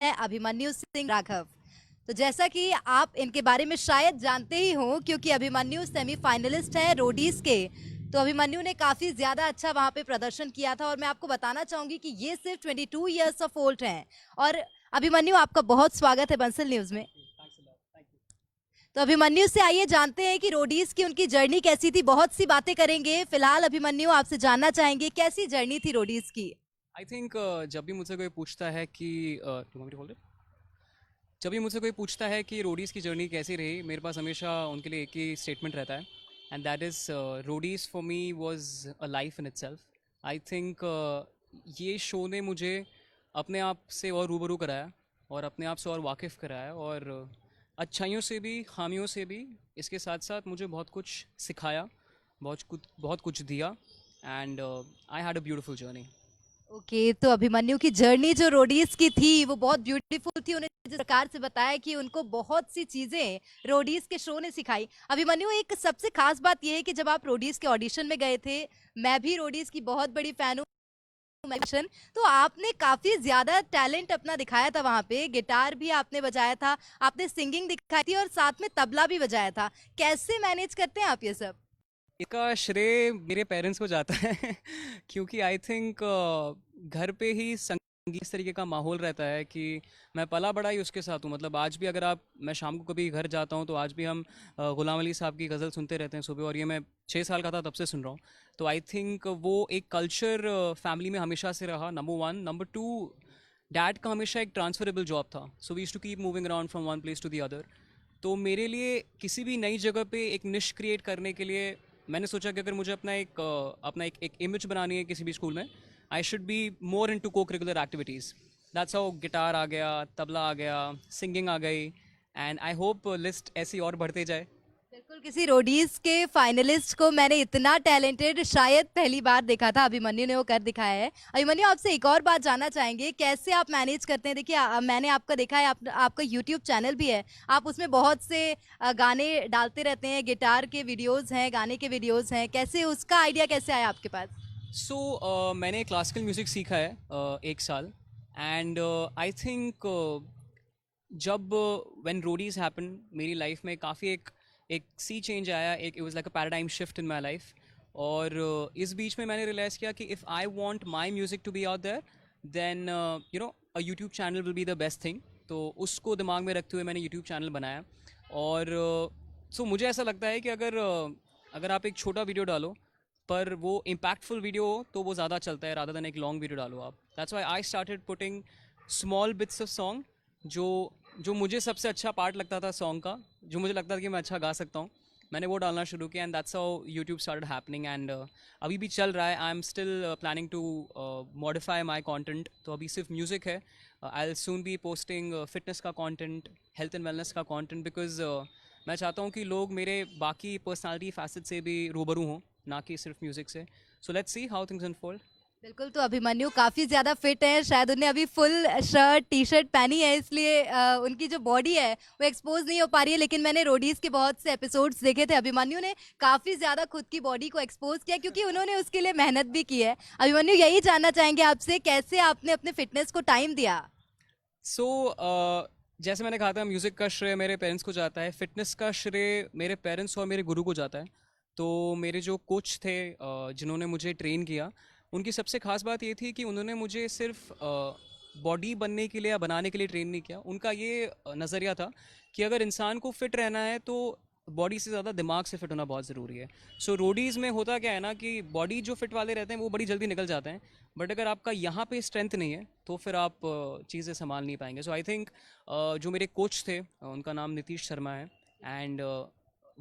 है अभिमन्यु सिंह राघव। तो जैसा कि आप इनके बारे में शायद जानते ही हो, क्योंकि अभिमन्यु सेमीफाइनलिस्ट है रोडीज के। तो अभिमन्यु ने काफी ज्यादा अच्छा वहां पे प्रदर्शन किया था, और मैं आपको बताना चाहूंगी कि ये सिर्फ 22 ईयर्स ऑफ ओल्ड हैं। और अभिमन्यु, आपका बहुत स्वागत है बंसल न्यूज में। तो अभिमन्यु से आइए जानते हैं कि रोडीज की उनकी जर्नी कैसी थी। बहुत सी बातें करेंगे। फिलहाल अभिमन्यु, आपसे जानना चाहेंगे कैसी जर्नी थी रोडीज की। आई थिंक जब भी मुझसे कोई पूछता है कि जब भी मुझसे कोई पूछता है कि रोडीज़ की जर्नी कैसी रही, मेरे पास हमेशा उनके लिए एक ही स्टेटमेंट रहता है, and that is Roadies for me was a life in itself. I think ये शो ने मुझे अपने आप से और रूबरू कराया और अपने आप से और वाकिफ़ कराया, और अच्छाइयों से भी खामियों से भी। इसके साथ साथ मुझे बहुत कुछ सिखाया, बहुत कुछ दिया, and I had a beautiful journey. Okay, तो अभिमन्यु की जर्नी जो रोडीज की थी वो बहुत ब्यूटीफुल थी। उन्हें जिस प्रकार से बताया कि उनको बहुत सी चीजें रोडीज के शो ने सिखाई। अभिमन्यु, एक सबसे खास बात यह है कि जब आप रोडीज के ऑडिशन में गए थे, मैं भी रोडीज की बहुत बड़ी फैन हूँ, तो आपने काफी ज्यादा टैलेंट अपना दिखाया था वहां पे। गिटार भी आपने बजाया था, आपने सिंगिंग दिखाई थी, और साथ में तबला भी बजाया था। कैसे मैनेज करते हैं आप ये सब? इसका श्रेय मेरे पेरेंट्स को जाता है क्योंकि आई थिंक घर पे ही संगीत इस तरीके का माहौल रहता है कि मैं पला बड़ा ही उसके साथ हूँ। मतलब आज भी अगर मैं शाम को कभी घर जाता हूँ तो आज भी हम गुलाम अली साहब की गज़ल सुनते रहते हैं सुबह, और ये मैं 6 साल का था तब से सुन रहा हूँ। तो आई थिंक वो एक कल्चर फैमिली में हमेशा से रहा, number one. Number two, dad का हमेशा एक ट्रांसफरेबल जॉब था, so we used to keep moving around from one place to the other. तो मेरे लिए किसी भी नई जगह पे एक निश क्रिएट करने के लिए मैंने सोचा कि अगर मुझे अपना एक इमेज बनानी है किसी भी स्कूल में, I should be more into cocurricular activities. That's how guitar आ गया, तबला आ गया, सिंगिंग आ गई, एंड आई होप लिस्ट ऐसी और बढ़ते जाए। बिल्कुल, किसी रोडीज के फाइनलिस्ट को मैंने इतना टैलेंटेड शायद पहली बार देखा था। अभिमन्यु ने वो कर दिखाया है। अभिमन्यु, आपसे एक और बात जानना चाहेंगे, कैसे आप मैनेज करते हैं? देखिए, मैंने आपका देखा है, आपका यूट्यूब चैनल भी है, आप उसमें बहुत से गाने डालते रहते हैं, गिटार के वीडियोज हैं, गाने के वीडियोज हैं। कैसे, उसका आइडिया कैसे आया आपके पास? मैंने क्लासिकल म्यूज़िक सीखा है 1 साल, एंड आई थिंक जब व्हेन रोडीज हैपन मेरी लाइफ में काफ़ी एक एक सी चेंज आया, एक it was like a paradigm shift in my life. और इस बीच में मैंने रियलाइज़ किया कि if I want my music to be out there, then a YouTube channel will be the best thing. तो उसको दिमाग में रखते हुए मैंने यूट्यूब चैनल बनाया। और मुझे ऐसा लगता है कि अगर आप एक छोटा वीडियो डालो पर वो इम्पैक्टफुल वीडियो हो तो वो ज़्यादा चलता है, रादर देन एक लॉन्ग वीडियो डालो आप। That's why I started putting small bits of song, जो जो मुझे सबसे अच्छा पार्ट लगता था सॉन्ग का, जो मुझे लगता था कि मैं अच्छा गा सकता हूँ, मैंने वो डालना शुरू किया, and that's how YouTube started happening. And अभी भी चल रहा है। I am still planning to modify my content. तो अभी सिर्फ म्यूज़िक है। I will soon be posting fitness का कॉन्टेंट, हेल्थ एंड वेलनेस का कॉन्टेंट, बिकॉज मैं चाहता हूँ कि लोग मेरे बाकी पर्सनालिटी फैसेट से भी रूबरू हों, ना कि सिर्फ म्यूज़िक से। So let's see how things unfold. बिल्कुल, तो अभिमन्यु काफी ज्यादा फिट है। शायद उन्हें अभी फुल शर्ट टी शर्ट पहनी है, इसलिए उनकी जो बॉडी है वो एक्सपोज नहीं हो पा रही है। लेकिन मैंने रोडीज के बहुत से एपिसोड्स देखे थे, अभिमन्यु ने काफी ज्यादा खुद की बॉडी को एक्सपोज किया, क्योंकि उन्होंने उसके लिए मेहनत भी की है। अभिमन्यु, यही जानना चाहेंगे आपसे, कैसे आपने अपने फिटनेस को टाइम दिया? सो जैसे मैंने कहा था, म्यूज़िक का श्रेय मेरे पेरेंट्स को जाता है, फिटनेस का श्रेय मेरे पेरेंट्स और मेरे गुरु को जाता है। तो मेरे जो कोच थे जिन्होंने मुझे ट्रेन किया, उनकी सबसे ख़ास बात ये थी कि उन्होंने मुझे सिर्फ बॉडी बनने के लिए या बनाने के लिए ट्रेन नहीं किया। उनका ये नज़रिया था कि अगर इंसान को फिट रहना है तो बॉडी से ज़्यादा दिमाग से फिट होना बहुत ज़रूरी है। सो रोडीज़ में होता क्या है ना कि बॉडी जो फिट वाले रहते हैं वो बड़ी जल्दी निकल जाते हैं, बट अगर आपका यहाँ पे स्ट्रेंथ नहीं है तो फिर आप चीज़ें संभाल नहीं पाएंगे। सो आई थिंक जो मेरे कोच थे उनका नाम नीतीश शर्मा है, एंड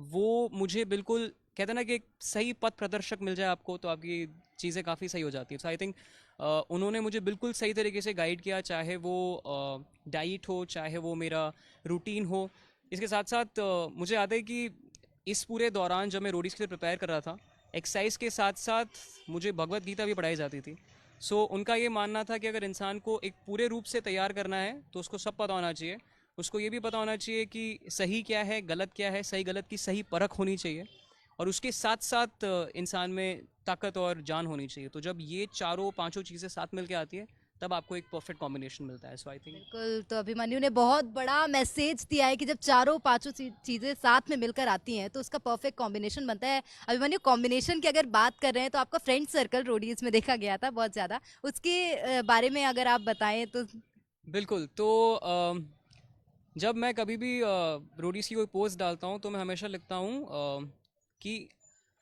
वो मुझे बिल्कुल कहते हैं ना कि एक सही पथ प्रदर्शक मिल जाए आपको तो आपकी चीज़ें काफ़ी सही हो जाती है। सो आई थिंक उन्होंने मुझे बिल्कुल सही तरीके से गाइड किया, चाहे वो डाइट हो, चाहे वो मेरा रूटीन हो। इसके साथ साथ मुझे याद है कि इस पूरे दौरान जब मैं रोडीज़ के लिए प्रिपेयर कर रहा था, एक्सरसाइज के साथ साथ मुझे भगवत गीता भी पढ़ाई जाती थी। उनका ये मानना था कि अगर इंसान को एक पूरे रूप से तैयार करना है तो उसको सब पता होना चाहिए। उसको ये भी पता होना चाहिए कि सही क्या है, गलत क्या है, सही गलत की सही परख होनी चाहिए, और उसके साथ साथ इंसान में ताकत और जान होनी चाहिए। तो जब ये चारों पांचों चीज़ें साथ मिल के आती है तब आपको एक परफेक्ट कॉम्बिनेशन मिलता है। सो आई थिंक बिल्कुल, तो अभिमन्यु ने बहुत बड़ा मैसेज दिया है कि जब चारों पांचों चीजें साथ में मिलकर आती हैं तो उसका परफेक्ट कॉम्बिनेशन बनता है। अभिमन्यु, कॉम्बिनेशन की अगर बात कर रहे हैं तो आपका फ्रेंड सर्कल रोडीज में देखा गया था बहुत ज्यादा, उसके बारे में अगर आप बताएं तो। बिल्कुल। तो जब मैं कभी भी रोडीज की कोई पोस्ट डालता हूँ तो मैं हमेशा लिखता हूँ कि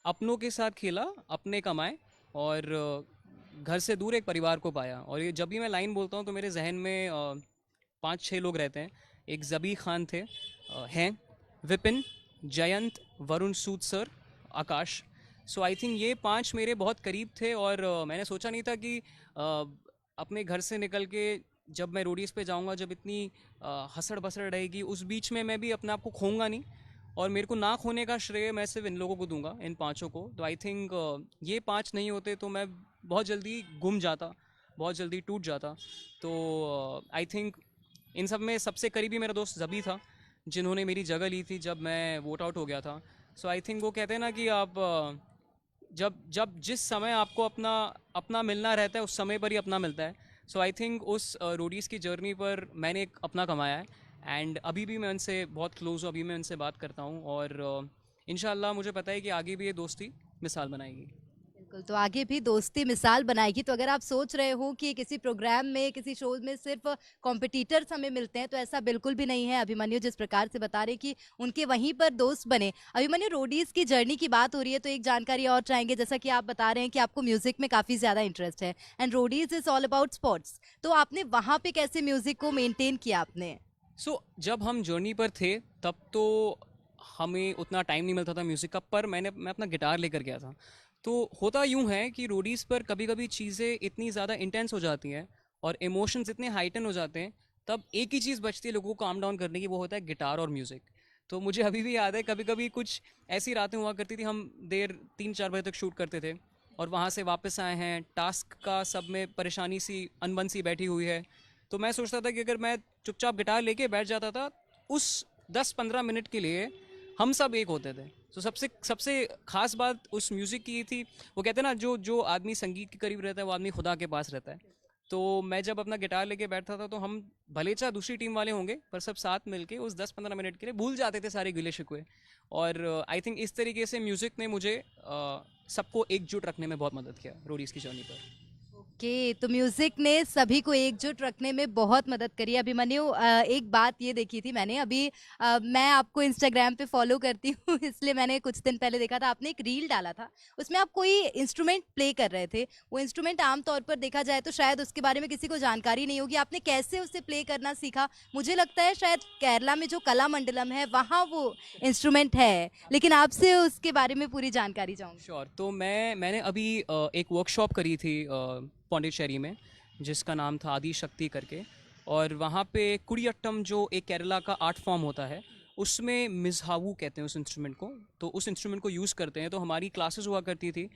अपनों के साथ खेला, अपने कमाए, और घर से दूर एक परिवार को पाया। और ये जब भी मैं लाइन बोलता हूँ तो मेरे जहन में 5-6 लोग रहते हैं। एक जबी खान थे, हैं Vipin, Jayant, Varun Sood sir, Akash. So I think ये 5 मेरे बहुत करीब थे, और मैंने सोचा नहीं था कि अपने घर से निकल के जब मैं रोडीज़ पे जाऊंगा, जब इतनी हसड़ बसड़ रहेगी, उस बीच में मैं भी अपने आप को खोऊंगा नहीं। और मेरे को ना खोने का श्रेय मैं सिर्फ इन लोगों को दूंगा, इन 5 को। तो आई थिंक ये 5 नहीं होते तो मैं बहुत जल्दी गुम जाता, बहुत जल्दी टूट जाता। तो आई थिंक इन सब में सबसे करीबी मेरा दोस्त जबी था, जिन्होंने मेरी जगह ली थी जब मैं वोट आउट हो गया था। सो आई थिंक वो कहते हैं ना कि आप जब जब जिस समय आपको अपना अपना मिलना रहता है, उस समय पर ही अपना मिलता है। सो आई थिंक उस रोडीज़ की जर्नी पर मैंने एक अपना कमाया है, एंड अभी भी मैं उनसे बहुत क्लोज़ हूँ, अभी मैं उनसे बात करता हूँ, और इंशाल्लाह मुझे पता है कि आगे भी ये दोस्ती मिसाल बनाएगी। बिल्कुल, तो आगे भी दोस्ती मिसाल बनाएगी। तो अगर आप सोच रहे हो कि किसी प्रोग्राम में, किसी शो में सिर्फ कॉम्पिटिटर्स हमें मिलते हैं, तो ऐसा बिल्कुल भी नहीं है। अभिमन्यु जिस प्रकार से बता रहे कि उनके वहीं पर दोस्त बने। अभिमन्यु, रोडीज की जर्नी की बात हो रही है तो एक जानकारी और चाहेंगे। जैसा कि आप बता रहे हैं कि आपको म्यूजिक में काफी ज्यादा इंटरेस्ट है and Roadies is all about sports, तो आपने वहां पे कैसे म्यूजिक को मेंटेन किया आपने? सो जब हम जर्नी पर थे तब तो हमें उतना टाइम नहीं मिलता था म्यूज़िक का, पर मैं अपना गिटार लेकर गया था। तो होता यूँ है कि रोडीज़ पर कभी कभी चीज़ें इतनी ज़्यादा इंटेंस हो जाती हैं और इमोशंस इतने हाइटन हो जाते हैं, तब एक ही चीज़ बचती है लोगों को काम डाउन करने की, वो होता है गिटार और म्यूज़िक। तो मुझे अभी भी याद है, कभी कभी कुछ ऐसी रातें हुआ करती थी, हम देर 3-4 बजे तक शूट करते थे, और वहाँ से वापस आए हैं, टास्क का सब में परेशानी सी अनबन सी बैठी हुई है। तो मैं सोचता था कि अगर मैं चुपचाप गिटार लेके बैठ जाता था, उस 10-15 मिनट के लिए हम सब एक होते थे। तो सबसे सबसे खास बात उस म्यूज़िक की ये थी, वो कहते हैं ना, जो जो आदमी संगीत के करीब रहता है वो आदमी खुदा के पास रहता है। तो मैं जब अपना गिटार लेके बैठता था तो हम भले चाहे दूसरी टीम वाले होंगे, पर सब साथ मिलके उस 10-15 मिनट के लिए भूल जाते थे सारे गिले शिकवे। और आई थिंक इस तरीके से म्यूज़िक ने मुझे सबको एकजुट रखने में बहुत मदद किया रोडीज़ की जर्नी पर। ओके, तो म्यूजिक ने सभी को एकजुट रखने में बहुत मदद करी। अभिमन्यु, एक बात ये देखी थी मैंने अभी, मैं आपको इंस्टाग्राम पे फॉलो करती हूँ इसलिए मैंने कुछ दिन पहले देखा था, आपने एक रील डाला था, उसमें आप कोई इंस्ट्रूमेंट प्ले कर रहे थे। वो इंस्ट्रूमेंट आमतौर पर देखा जाए तो शायद उसके बारे में किसी को जानकारी नहीं होगी, आपने कैसे उसे प्ले करना सीखा? मुझे लगता है शायद केरला में जो कला मंडलम है वहाँ वो इंस्ट्रूमेंट है, लेकिन आपसे उसके बारे में पूरी जानकारी चाहूंगी। श्योर। तो मैंने अभी एक वर्कशॉप करी थी पौंडीचेरी में, जिसका नाम था आदि शक्ति करके। और वहाँ पे कुडियट्टम, जो एक केरला का आर्ट फॉर्म होता है, उसमें मिज़हावू कहते हैं उस इंस्ट्रूमेंट को। तो उस इंस्ट्रूमेंट को यूज़ करते हैं। तो हमारी क्लासेस हुआ करती थी,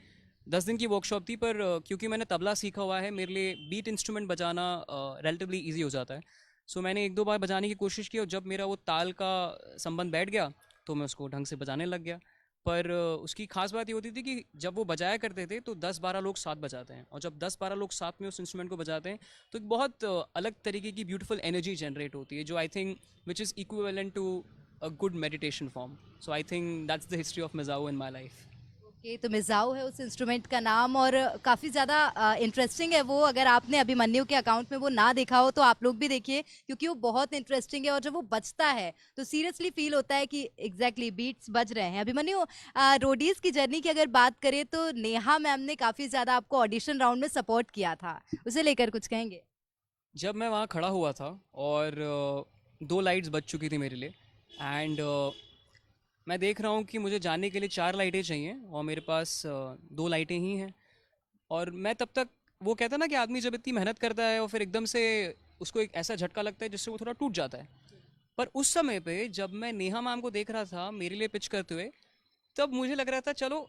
10 दिन की वर्कशॉप थी, पर क्योंकि मैंने तबला सीखा हुआ है, मेरे लिए बीट इंस्ट्रूमेंट बजाना रिलेटिवली ईजी हो जाता है। सो मैंने 1-2 बार बजाने की कोशिश की, और जब मेरा वो ताल का संबंध बैठ गया तो मैं उसको ढंग से बजाने लग गया। पर उसकी खास बात ये होती थी कि जब वो बजाया करते थे तो 10-12 लोग साथ बजाते हैं, और जब 10-12 लोग साथ में उस इंस्ट्रूमेंट को बजाते हैं तो एक बहुत अलग तरीके की ब्यूटीफुल एनर्जी जनरेट होती है, जो I think which is equivalent to a good meditation form. So I think that's the history of मिज़ाओ इन माई लाइफ। ओके, तो मिज़ाओ है उस इंस्ट्रूमेंट का नाम, और काफ़ी ज़्यादा इंटरेस्टिंग है वो। अगर आपने अभिमन्यु के अकाउंट में वो ना देखा हो तो आप लोग भी देखिए, क्योंकि वो बहुत इंटरेस्टिंग है। और जब वो बजता है तो सीरियसली फील होता है कि एग्जैक्टली बीट्स बज रहे हैं। अभिमन्यु, रोडीज की जर्नी की अगर बात करें तो नेहा मैम ने काफ़ी ज़्यादा आपको ऑडिशन राउंड में सपोर्ट किया था, उसे लेकर कुछ कहेंगे? जब मैं वहाँ खड़ा हुआ था और 2 लाइट्स बज चुकी थी मेरे लिए, एंड मैं देख रहा हूँ कि मुझे जाने के लिए 4 लाइटें चाहिए और मेरे पास 2 लाइटें ही हैं। और मैं तब तक, वो कहता है ना कि आदमी जब इतनी मेहनत करता है और फिर एकदम से उसको एक ऐसा झटका लगता है जिससे वो थोड़ा टूट जाता है। पर उस समय पे जब मैं नेहा मैम को देख रहा था मेरे लिए पिच करते हुए, तब मुझे लग रहा था चलो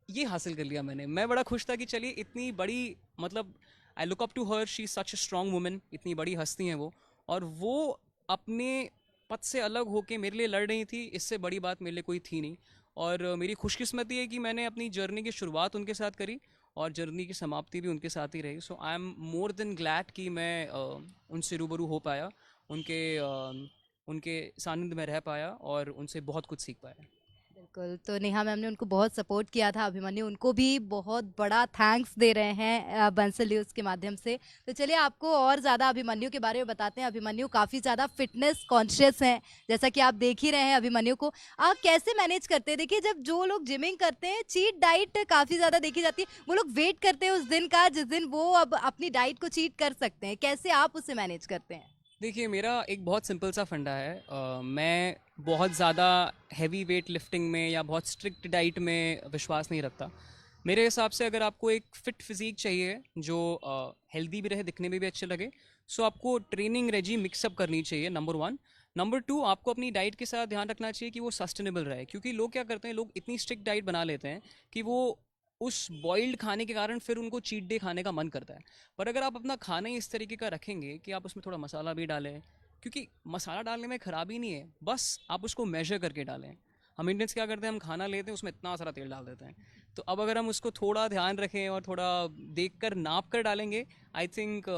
ये हासिल कर लिया मैंने। मैं बड़ा खुश था कि चलिए इतनी बड़ी, मतलब I look up to her, she is such a strong woman, इतनी बड़ी हस्ती हैं वो, और वो अपने पद से अलग होके मेरे लिए लड़ रही थी। इससे बड़ी बात मेरे लिए कोई थी नहीं। और मेरी खुशकिस्मती है कि मैंने अपनी जर्नी की शुरुआत उनके साथ करी, और जर्नी की समाप्ति भी उनके साथ ही रही। So I am more than glad कि मैं उनसे रूबरू हो पाया, उनके उनके सानिध्य में रह पाया और उनसे बहुत कुछ सीख पाया। बिल्कुल, तो नेहा मैम ने उनको बहुत सपोर्ट किया था, अभिमन्यु उनको भी बहुत बड़ा थैंक्स दे रहे हैं बंसल न्यूज़ के माध्यम से। तो चलिए आपको और ज़्यादा अभिमन्यु के बारे में बताते हैं। अभिमन्यु काफ़ी ज़्यादा फिटनेस कॉन्शियस हैं, जैसा कि आप देख ही रहे हैं अभिमन्यु को। आप कैसे मैनेज करते हैं? देखिए जब जो लोग जिमिंग करते हैं, चीट डाइट काफ़ी ज़्यादा देखी जाती है। वो लोग वेट करते हैं उस दिन का जिस दिन वो अब अपनी डाइट को चीट कर सकते हैं। कैसे आप उसे मैनेज करते हैं? देखिए मेरा एक बहुत सिंपल सा फंडा है। मैं बहुत ज़्यादा हैवी वेट लिफ्टिंग में या बहुत स्ट्रिक्ट डाइट में विश्वास नहीं रखता। मेरे हिसाब से अगर आपको एक फ़िट फिज़ीक चाहिए जो हेल्दी भी रहे, दिखने में भी अच्छे लगे, सो आपको ट्रेनिंग रेजिम मिक्सअप करनी चाहिए, नंबर वन। नंबर टू, आपको अपनी डाइट के साथ ध्यान रखना चाहिए कि वो सस्टेनेबल रहे, क्योंकि लोग क्या करते हैं, लोग इतनी स्ट्रिक्ट डाइट बना लेते हैं कि वो उस बॉइल्ड खाने के कारण फिर उनको चीट डे खाने का मन करता है। पर अगर आप अपना खाना ही इस तरीके का रखेंगे कि आप उसमें थोड़ा मसाला भी डालें, क्योंकि मसाला डालने में खराबी नहीं है, बस आप उसको मेजर करके डालें। हम इंडियंस क्या करते हैं, हम खाना लेते हैं उसमें इतना सारा तेल डाल देते हैं। तो अब अगर हम उसको थोड़ा ध्यान रखें और थोड़ा देख कर नाप कर डालेंगे, आई थिंक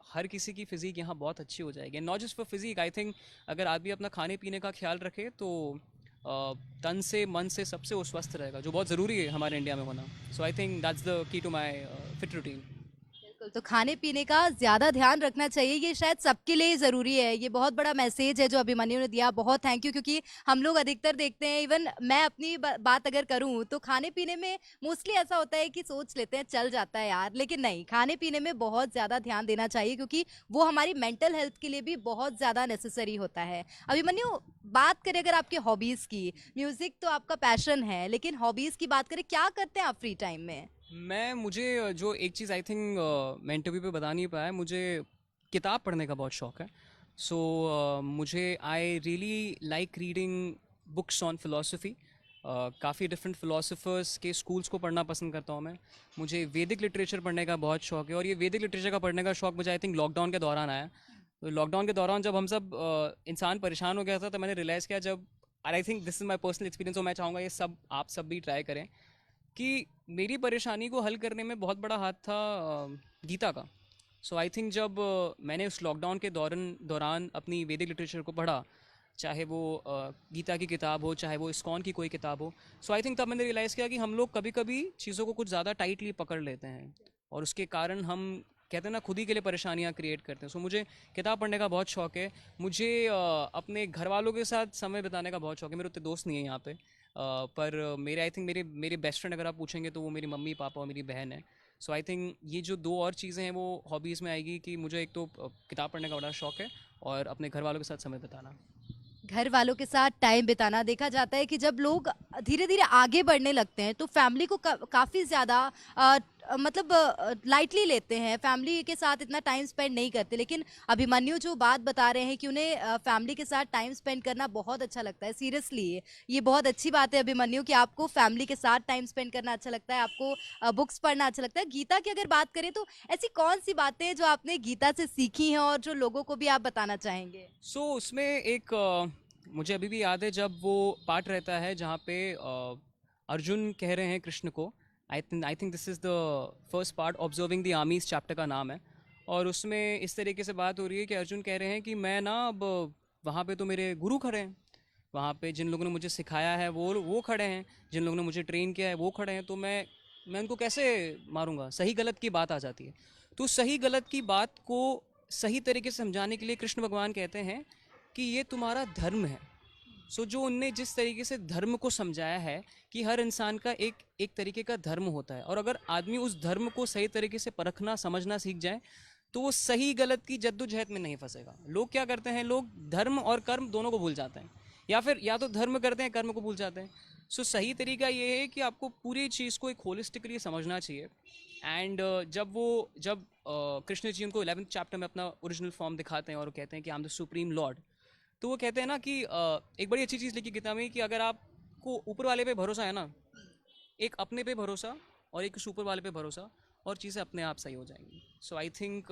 हर किसी की फिज़ीक यहाँ बहुत अच्छी हो जाएगी। Not just for physique, I think अगर आदमी अपना खाने पीने का ख्याल रखे तो तन से मन से सबसे वो स्वस्थ रहेगा, जो बहुत ज़रूरी है हमारे इंडिया में होना। So I think that's the key to my fit routine. बिल्कुल, तो खाने-पीने का ज़्यादा ध्यान रखना चाहिए, ये शायद सबके लिए ज़रूरी है। ये बहुत बड़ा मैसेज है जो अभिमन्यु ने दिया, बहुत थैंक यू क्योंकि हम लोग अधिकतर देखते हैं इवन मैं अपनी ब बात अगर करूँ तो खाने-पीने में मोस्टली ऐसा होता है कि सोच लेते हैं चल जाता है यार, लेकिन नहीं, खाने-पीने में बहुत ज़्यादा ध्यान देना चाहिए क्योंकि वो हमारी मेंटल हेल्थ के लिए भी बहुत ज़्यादा नेसेसरी होता है। अभिमन्यु, बात करें अगर आपके हॉबीज़ की, म्यूज़िक तो आपका पैशन है, लेकिन हॉबीज़ की बात करें, क्या करते हैं आप फ्री टाइम में? मुझे जो एक चीज़ आई थिंक मैं इंटरव्यू पे बता नहीं पाया, मुझे किताब पढ़ने का बहुत शौक है। सो मुझे I really like reading books on philosophy. काफ़ी डिफरेंट फिलोसफर्स के स्कूल्स को पढ़ना पसंद करता हूँ मैं। मुझे वैदिक लिटरेचर पढ़ने का बहुत शौक है, और ये वैदिक लिटरेचर का पढ़ने का शौक मुझे आई थिंक लॉकडाउन के दौरान आया। तो लॉकडाउन के दौरान जब हम सब इंसान परेशान हो गया था, तो मैंने रियलाइज़ किया, जब I think this is my personal experience, और मैं चाहूँगा ये सब आप सब भी ट्राई करें, कि मेरी परेशानी को हल करने में बहुत बड़ा हाथ था गीता का। सो आई थिंक जब मैंने उस लॉकडाउन के दौरान दौरान अपनी वैदिक लिटरेचर को पढ़ा, चाहे वो गीता की किताब हो, चाहे वो इस्कॉन की कोई किताब हो, सो आई थिंक तब मैंने रियलाइज़ किया कि हम लोग कभी कभी चीज़ों को कुछ ज़्यादा टाइटली पकड़ लेते हैं, और उसके कारण हम कहते हैं ना, खुद ही के लिए परेशानियाँ क्रिएट करते हैं। सो मुझे किताब पढ़ने का बहुत शौक है। मुझे अपने घर वालों के साथ समय बिताने का बहुत शौक है। मेरे उतने दोस्त नहीं हैं यहाँ पे, पर मेरे आई थिंक मेरे मेरे बेस्ट फ्रेंड अगर आप पूछेंगे तो वो मेरी मम्मी पापा और मेरी बहन है। सो आई थिंक ये जो दो और चीज़ें हैं वो हॉबीज़ में आएगी, कि मुझे एक तो किताब पढ़ने का बड़ा शौक है, और अपने घर वालों के साथ समय बिताना। घर वालों के साथ टाइम बिताना देखा जाता है कि जब लोग धीरे-धीरे आगे बढ़ने लगते हैं तो फैमिली को काफ़ी ज़्यादा मतलब लाइटली लेते हैं, फैमिली के साथ इतना टाइम स्पेंड नहीं करते। लेकिन अभिमन्यु जो बात बता रहे हैं कि उन्हें फैमिली के साथ टाइम स्पेंड करना बहुत अच्छा लगता है, सीरियसली ये बहुत अच्छी बात है अभिमन्यु कि आपको फैमिली के साथ टाइम स्पेंड करना अच्छा लगता है, आपको बुक्स पढ़ना अच्छा लगता है। गीता की अगर बात करें तो ऐसी कौन-सी बातें हैं जो आपने गीता से सीखी हैं और जो लोगों को भी आप बताना चाहेंगे? सो उसमें एक मुझे अभी भी याद है जब वो पार्ट रहता है जहाँ पे अर्जुन कह रहे हैं कृष्ण को, I think this is the first part, observing the armies chapter का नाम है। और उसमें इस तरीके से बात हो रही है कि अर्जुन कह रहे हैं कि मैं ना अब वहाँ पे तो मेरे गुरु खड़े हैं, वहाँ पे जिन लोगों ने मुझे सिखाया है वो खड़े हैं, जिन लोगों ने मुझे ट्रेन किया है वो खड़े हैं, तो मैं उनको कैसे मारूंगा। सही गलत की बात आ जाती है। तो सही गलत की बात को सही तरीके से समझाने के लिए कृष्ण भगवान कहते हैं कि ये तुम्हारा धर्म है। सो जो उनने जिस तरीके से धर्म को समझाया है, कि हर इंसान का एक एक तरीके का धर्म होता है, और अगर आदमी उस धर्म को सही तरीके से परखना समझना सीख जाए, तो वो सही गलत की जद्दोजहद में नहीं फंसेगा। लोग क्या करते हैं, लोग धर्म और कर्म दोनों को भूल जाते हैं, या फिर या तो धर्म करते हैं कर्म को भूल जाते हैं। सो सही तरीका ये है कि आपको पूरी चीज़ को एक होलिस्टिकली समझना चाहिए। एंड जब कृष्ण जी उनको 11th चैप्टर में अपना ओरिजिनल फॉर्म दिखाते हैं और वो कहते हैं कि I am the supreme Lord, तो वो कहते हैं ना कि एक बड़ी अच्छी चीज़ लिखी किताब में, कि अगर आपको ऊपर वाले पे भरोसा है ना, एक अपने पे भरोसा और एक ऊपर वाले पे भरोसा, और चीज़ें अपने आप सही हो जाएंगी। सो आई थिंक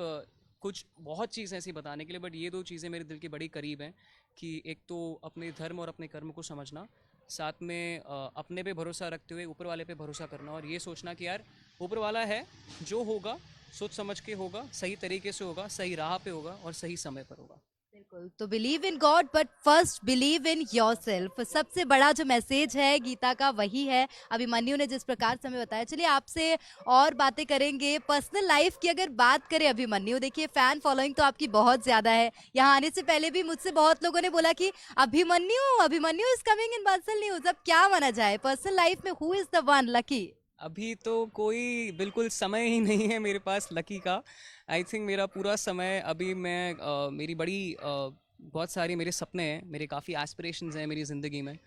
कुछ बहुत चीज़ें ऐसी बताने के लिए, बट ये दो चीज़ें मेरे दिल के बड़ी करीब हैं, कि एक तो अपने धर्म और अपने कर्म को समझना, साथ में अपने पे भरोसा रखते हुए ऊपर वाले पे भरोसा करना और ये सोचना कि यार ऊपर वाला है, जो होगा सोच समझ के होगा, सही तरीके से होगा, सही राह पे होगा और सही समय पर होगा। बिल्कुल, तो believe in God but first believe in yourself, सबसे बड़ा जो मैसेज है गीता का वही है। अभिमन्यु ने जिस प्रकार से हमें बताया, चलिए आपसे और बातें करेंगे पर्सनल लाइफ की। अगर बात करें अभिमन्यु, देखिए फैन फॉलोइंग तो आपकी बहुत ज्यादा है। यहाँ आने से पहले भी मुझसे बहुत लोगों ने बोला कि Abhimanyu Abhimanyu is coming in Bansal news. अब क्या माना जाए पर्सनल लाइफ में, who is the one lucky? अभी तो कोई बिल्कुल समय ही नहीं है मेरे पास लकी का। आई थिंक मेरा पूरा समय अभी मैं मेरी बड़ी बहुत सारी मेरे सपने हैं, मेरे काफ़ी एस्पिरेशंस हैं मेरी ज़िंदगी में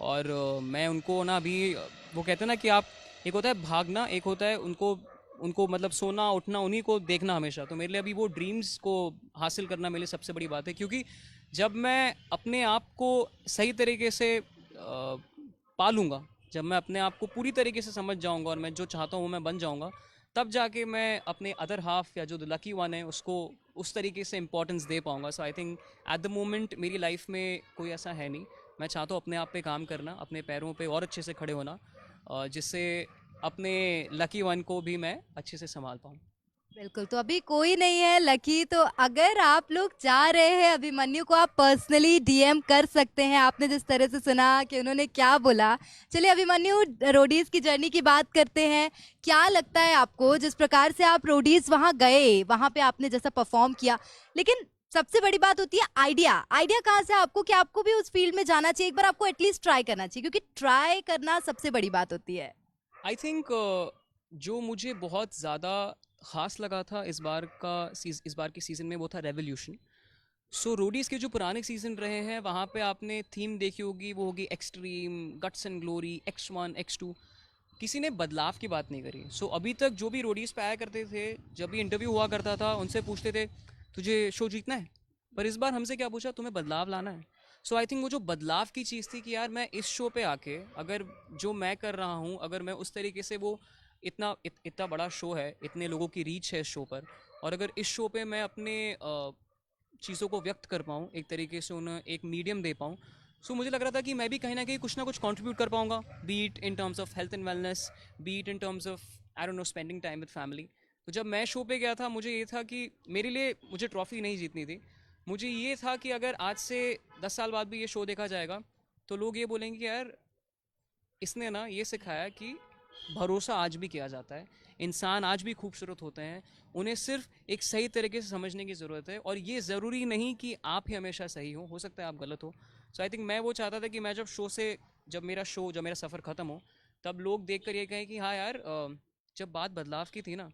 और मैं उनको ना अभी वो कहते हैं ना कि आप, एक होता है भागना, एक होता है उनको उनको मतलब सोना उठना उन्हीं को देखना हमेशा। तो मेरे लिए अभी वो ड्रीम्स को हासिल करना मेरे लिए सबसे बड़ी बात है, क्योंकि जब मैं अपने आप को सही तरीके से पालूंगा, जब मैं अपने आप को पूरी तरीके से समझ जाऊंगा और मैं जो चाहता हूँ वो मैं बन जाऊंगा, तब जाके मैं अपने अदर हाफ या जो लकी वन है उसको उस तरीके से इंपॉर्टेंस दे पाऊंगा। So I think at the moment मेरी लाइफ में कोई ऐसा है नहीं। मैं चाहता हूँ अपने आप पे काम करना, अपने पैरों पे और अच्छे से खड़े होना, जिससे अपने लकी वन को भी मैं अच्छे से संभाल पाऊँ। बिल्कुल, तो अभी कोई नहीं है लकी, तो अगर आप लोग चाह रहे हैं अभिमन्यु को, आप पर्सनली डीएम कर सकते हैं। आपने जिस तरह से सुना कि उन्होंने क्या बोला। चलिए अभिमन्यु, रोडीज की जर्नी की बात करते हैं। क्या लगता है आपको, जिस प्रकार से आप रोडीज वहां गए, वहां पे आपने जैसा परफॉर्म किया, लेकिन सबसे बड़ी बात होती है आइडिया। आइडिया कहाँ से आपको कि आपको भी उस फील्ड में जाना चाहिए, एक बार आपको एटलीस्ट ट्राई करना चाहिए, क्योंकि ट्राई करना सबसे बड़ी बात होती है। आई थिंक जो मुझे बहुत ज़्यादा ख़ास लगा था इस बार के सीज़न में, वो था रेवोल्यूशन। सो रोडीज़ के जो पुराने सीज़न रहे हैं वहाँ पे आपने थीम देखी होगी, वो होगी extreme, guts and glory, X1 X2। किसी ने बदलाव की बात नहीं करी। सो अभी तक जो भी रोडीज़ पे आया करते थे, जब भी इंटरव्यू हुआ करता था, उनसे पूछते थे तुझे शो जीतना है, पर इस बार हमसे क्या पूछा, तुम्हें बदलाव लाना है। सो आई थिंक वो जो बदलाव की चीज़ थी कि यार मैं इस शो पे आके अगर जो मैं कर रहा हूँ, अगर मैं उस तरीके से वो इतना बड़ा शो है, इतने लोगों की रीच है इस शो पर, और अगर इस शो पे मैं अपने चीज़ों को व्यक्त कर पाऊँ, एक तरीके से उन्हें एक मीडियम दे पाऊँ, सो मुझे लग रहा था कि मैं भी कहीं ना कहीं कुछ ना कुछ कंट्रीब्यूट कर पाऊँगा, be it in terms of health and wellness, be it in terms of I don't know spending time with family. तो जब मैं शो पे गया था, मुझे ये था कि मेरे लिए मुझे ट्रॉफी नहीं जीतनी थी। मुझे ये था कि अगर आज से 10 साल बाद भी ये शो देखा जाएगा तो लोग ये बोलेंगे कि यार इसने ना ये सिखाया कि भरोसा आज भी किया जाता है, इंसान आज भी खूबसूरत होते हैं, उन्हें सिर्फ एक सही तरीके से समझने की ज़रूरत है, और ये ज़रूरी नहीं कि आप ही हमेशा सही हो सकता है आप गलत हो। सो आई थिंक मैं वो चाहता था कि मैं जब मेरा सफ़र ख़त्म हो, तब लोग देख कर ये कहें कि हाँ यार, जब बात बदलाव की थी ना,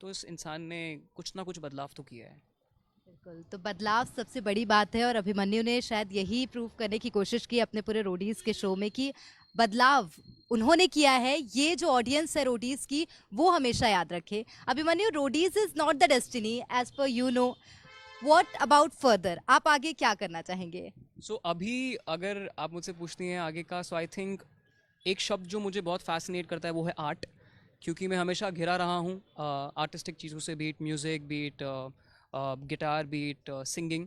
तो इस इंसान ने कुछ ना कुछ बदलाव तो किया है। बिल्कुल, तो बदलाव सबसे बड़ी बात है, और अभिमन्यु ने शायद यही प्रूव करने की कोशिश की अपने पूरे रोडीज के शो में कि बदलाव उन्होंने किया है। ये जो ऑडियंस है रोडीज की, वो हमेशा याद रखे। Abhimanyu, Roadies is not the destiny as per you know, what about further, आप आगे क्या करना चाहेंगे? सो अभी अगर आप मुझसे पूछती हैं आगे का, सो आई थिंक एक शब्द जो मुझे बहुत फैसिनेट करता है वो है आर्ट, क्योंकि मैं हमेशा घिरा रहा हूँ आर्टिस्टिक चीज़ों से, be it music, be it guitar, be it singing.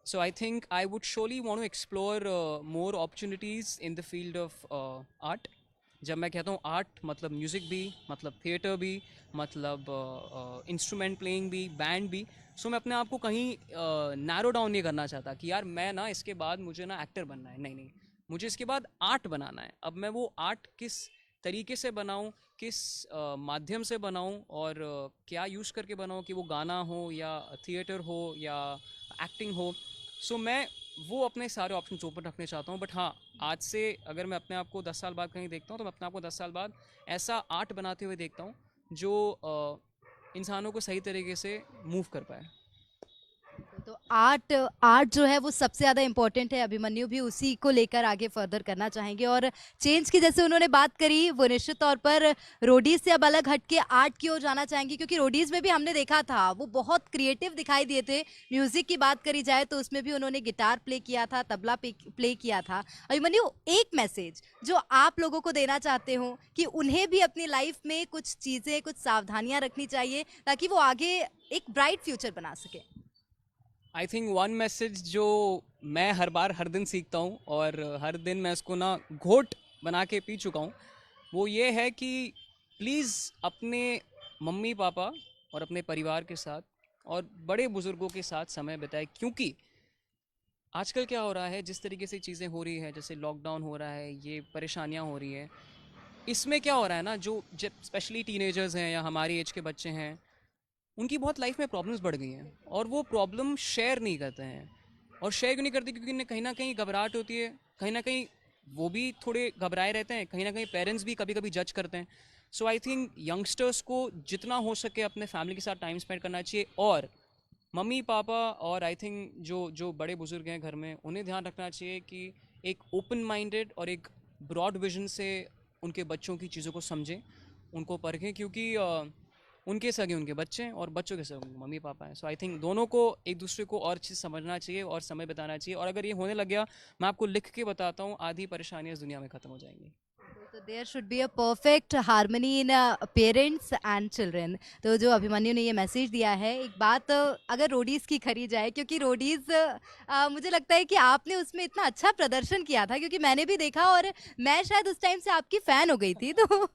So I think I would solely want to explore more opportunities in the field of art. जब मैं कहता हूँ आर्ट, मतलब म्यूज़िक भी, मतलब थिएटर भी, मतलब इंस्ट्रूमेंट प्लेइंग भी, बैंड भी। सो मैं अपने आप को कहीं नैरो डाउन नहीं करना चाहता कि यार मैं ना इसके बाद मुझे ना एक्टर बनना है, नहीं नहीं, मुझे इसके बाद आर्ट बनाना है। अब मैं वो आर्ट किस तरीके से बनाऊं, किस माध्यम से बनाऊं, और क्या यूज़ करके बनाऊं, कि वो गाना हो या थिएटर हो या एक्टिंग हो। सो मैं वो अपने सारे ऑप्शन ओपन रखने चाहता हूँ। बट हाँ, आज से अगर मैं अपने आप को 10 साल बाद कहीं देखता हूँ, तो मैं अपने आप को 10 साल बाद ऐसा आर्ट बनाते हुए देखता हूँ जो इंसानों को सही तरीके से मूव कर पाए। तो आर्ट आर्ट जो है वो सबसे ज़्यादा इम्पोर्टेंट है। अभिमन्यु भी उसी को लेकर आगे फर्दर करना चाहेंगे, और चेंज की जैसे उन्होंने बात करी, वो निश्चित तौर पर रोडीज से अब अलग हट के आर्ट की ओर जाना चाहेंगे, क्योंकि रोडीज में भी हमने देखा था वो बहुत क्रिएटिव दिखाई दिए थे। म्यूजिक की बात करी जाए तो उसमें भी उन्होंने गिटार प्ले किया था, तबला प्ले किया था। अभिमन्यु, एक मैसेज जो आप लोगों को देना चाहते हो कि उन्हें भी अपनी लाइफ में कुछ चीज़ें, कुछ सावधानियां रखनी चाहिए ताकि वो आगे एक ब्राइट फ्यूचर बना सके। आई थिंक वन मैसेज जो मैं हर बार हर दिन सीखता हूँ और हर दिन मैं इसको ना घोट बना के पी चुका हूँ। वो ये है कि प्लीज़ अपने मम्मी पापा और अपने परिवार के साथ और बड़े बुज़ुर्गों के साथ समय बिताएं, क्योंकि आजकल क्या हो रहा है, जिस तरीके से चीज़ें हो रही है, जैसे लॉकडाउन हो रहा है, ये परेशानियाँ हो रही है, इसमें क्या हो रहा है ना, जो जब स्पेशली टीनेजर्स हैं या हमारी एज के बच्चे हैं, उनकी बहुत लाइफ में प्रॉब्लम्स बढ़ गई हैं और वो प्रॉब्लम शेयर नहीं करते हैं। और शेयर क्यों नहीं करते? क्योंकि उन्हें कहीं ना कहीं घबराहट होती है, कहीं ना कहीं वो भी थोड़े घबराए रहते हैं, कहीं ना कहीं पेरेंट्स भी कभी कभी जज करते हैं। सो आई थिंक यंगस्टर्स को जितना हो सके अपने फैमिली के साथ टाइम स्पेंड करना चाहिए, और मम्मी पापा और आई थिंक जो जो बड़े बुजुर्ग हैं घर में, उन्हें ध्यान रखना चाहिए कि एक ओपन माइंडेड और एक ब्रॉड विजन से उनके बच्चों की चीज़ों को समझें, उनको परखें, क्योंकि उनके सगे उनके बच्चे हैं और बच्चों के सगे उनके मम्मी पापा हैं। सो आई थिंक दोनों को एक दूसरे को और चीज़ समझना चाहिए और समय बिताना चाहिए, और अगर ये होने लग गया, मैं आपको लिख के बताता हूँ, आधी परेशानियाँ इस दुनिया में ख़त्म हो जाएंगी। तो there should be a perfect harmony in parents and children. तो जो अभिमन्यु ने ये मैसेज दिया है, एक बात अगर रोडीज की करी जाए, क्योंकि रोडीज मुझे लगता है कि आपने उसमें इतना अच्छा प्रदर्शन किया था, क्योंकि मैंने भी देखा और मैं शायद उस टाइम से आपकी फ़ैन हो गई थी। तो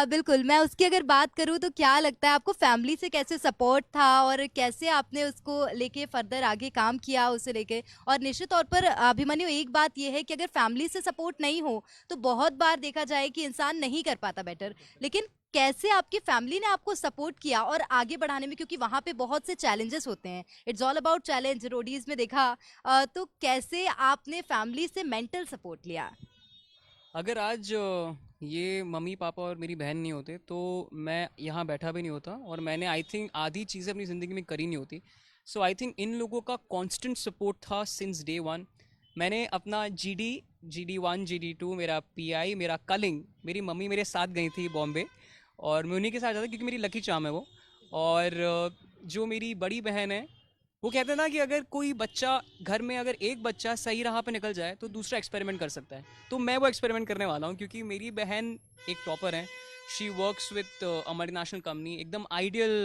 बिल्कुल मैं उसकी अगर बात करूँ तो क्या लगता है आपको फैमिली से कैसे सपोर्ट था और कैसे आपने उसको लेके फर्दर आगे काम किया उसे लेके? और निश्चित तौर पर अभिमन्यु, एक बात ये है कि अगर फैमिली से सपोर्ट नहीं हो तो बहुत बार देखा जाए कि इंसान नहीं कर पाता बेटर, लेकिन कैसे आपकी फैमिली ने आपको सपोर्ट किया और आगे बढ़ाने में, क्योंकि वहां पे बहुत से चैलेंजेस होते हैं, it's all about challenge Roadies में देखा। तो कैसे आपने फैमिली से मेंटल सपोर्ट लिया? अगर आज ये मम्मी पापा और मेरी बहन नहीं होते तो मैं यहाँ बैठा भी नहीं होता, और मैंने आई थिंक आधी चीज़ें अपनी ज़िंदगी में करी नहीं होती। सो आई थिंक इन लोगों का कांस्टेंट सपोर्ट था सिंस डे वन। मैंने अपना GD1 GD2, मेरा PI, मेरा कलिंग, मेरी मम्मी मेरे साथ गई थी बॉम्बे, और मैं उन्हीं के साथ जाता क्योंकि मेरी लकी चार्म है वो। और जो मेरी बड़ी बहन है, वो कहते हैं ना कि अगर कोई बच्चा घर में, अगर एक बच्चा सही राह पे निकल जाए तो दूसरा एक्सपेरिमेंट कर सकता है। तो मैं वो एक्सपेरिमेंट करने वाला हूँ, क्योंकि मेरी बहन एक टॉपर है। She works with a multinational company, एकदम आइडियल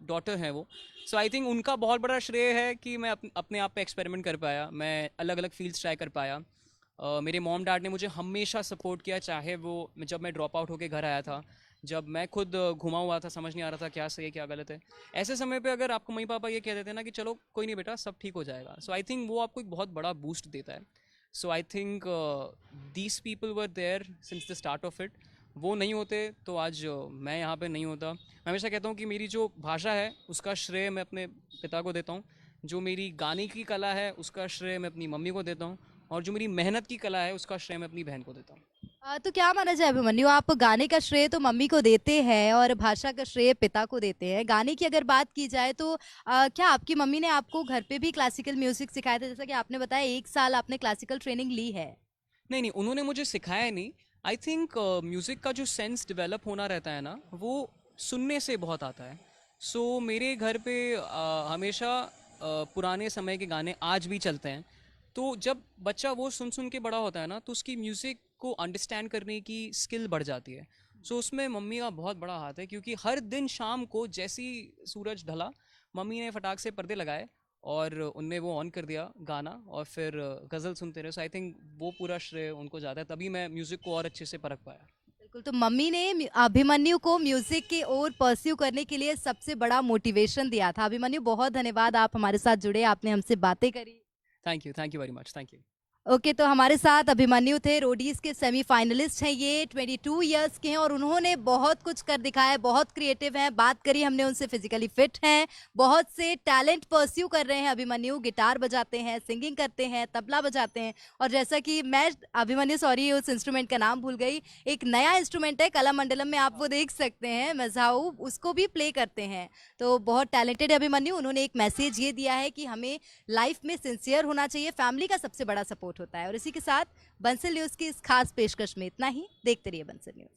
डॉटर है वो। सो आई थिंक उनका बहुत बड़ा श्रेय है कि मैं अपने आप पे एक्सपेरिमेंट कर पाया, मैं अलग अलग फील्ड्स ट्राई कर पाया। मेरे मॉम डैड ने मुझे हमेशा सपोर्ट किया, चाहे वो जब मैं ड्रॉप आउट होकर घर आया था, जब मैं खुद घुमा हुआ था, समझ नहीं आ रहा था क्या सही है क्या गलत है। ऐसे समय पे अगर आपको मम्मी पापा ये कह देते हैं ना कि चलो कोई नहीं बेटा, सब ठीक हो जाएगा, सो आई थिंक वो आपको एक बहुत बड़ा बूस्ट देता है। So I think these people were there since the start of it. वो नहीं होते तो आज मैं यहाँ पे नहीं होता। मैं हमेशा कहता हूँ कि मेरी जो भाषा है उसका श्रेय मैं अपने पिता को देता हूँ, जो मेरी गाने की कला है उसका श्रेय मैं अपनी मम्मी को देता हूँ, और जो मेरी मेहनत की कला है उसका श्रेय मैं अपनी बहन को देता हूँ। तो क्या माना जाए अभिमन्यु, आप गाने का श्रेय तो मम्मी को देते हैं और भाषा का श्रेय पिता को देते हैं। गाने की अगर बात की जाए तो क्या आपकी मम्मी ने आपको घर पे भी क्लासिकल म्यूजिक सिखाया था? जैसा कि आपने बताया 1 साल आपने क्लासिकल ट्रेनिंग ली है। नहीं नहीं, उन्होंने मुझे सिखाया नहीं। आई थिंक म्यूज़िक का जो सेंस डेवलप होना रहता है ना, वो सुनने से बहुत आता है। सो मेरे घर पे हमेशा पुराने समय के गाने आज भी चलते हैं। तो जब बच्चा वो सुन सुन के बड़ा होता है ना, तो उसकी म्यूज़िक को अंडरस्टैंड करने की स्किल बढ़ जाती है। सो उसमें मम्मी का बहुत बड़ा हाथ है, क्योंकि हर दिन शाम को जैसी सूरज ढला, मम्मी ने फटाक से पर्दे लगाए और उनने वो ऑन कर दिया गाना, और फिर गज़ल सुनते रहे। सो आई थिंक वो पूरा श्रेय उनको ज़्यादा है, तभी मैं म्यूज़िक को और अच्छे से परख पाया। बिल्कुल, तो मम्मी ने अभिमन्यु को म्यूजिक की ओर परस्यू करने के लिए सबसे बड़ा मोटिवेशन दिया था। अभिमन्यु, बहुत धन्यवाद, आप हमारे साथ जुड़े, आपने हमसे बातें करी। Thank you very much, thank you. Okay, तो हमारे साथ अभिमन्यु थे, रोडीज के सेमीफाइनलिस्ट हैं ये, 22 इयर्स के हैं और उन्होंने बहुत कुछ कर दिखाया है, बहुत क्रिएटिव हैं। बात करी हमने उनसे, फिजिकली फिट हैं, बहुत से टैलेंट परस्यू कर रहे हैं अभिमन्यु, गिटार बजाते हैं, सिंगिंग करते हैं, तबला बजाते हैं, और जैसा कि मैं अभिमन्यु, सॉरी उस इंस्ट्रूमेंट का नाम भूल गई, एक नया इंस्ट्रूमेंट है कलामंडलम में, आप वो देख सकते हैं, मजाऊ, उसको भी प्ले करते हैं। तो बहुत टैलेंटेड है अभिमन्यु। उन्होंने एक मैसेज ये दिया है कि हमें लाइफ में सिंसियर होना चाहिए, फैमिली का सबसे बड़ा सपोर्ट होता है। और इसी के साथ बंसल न्यूज़ की इस खास पेशकश में इतना ही। देखते रहिए बंसल न्यूज़।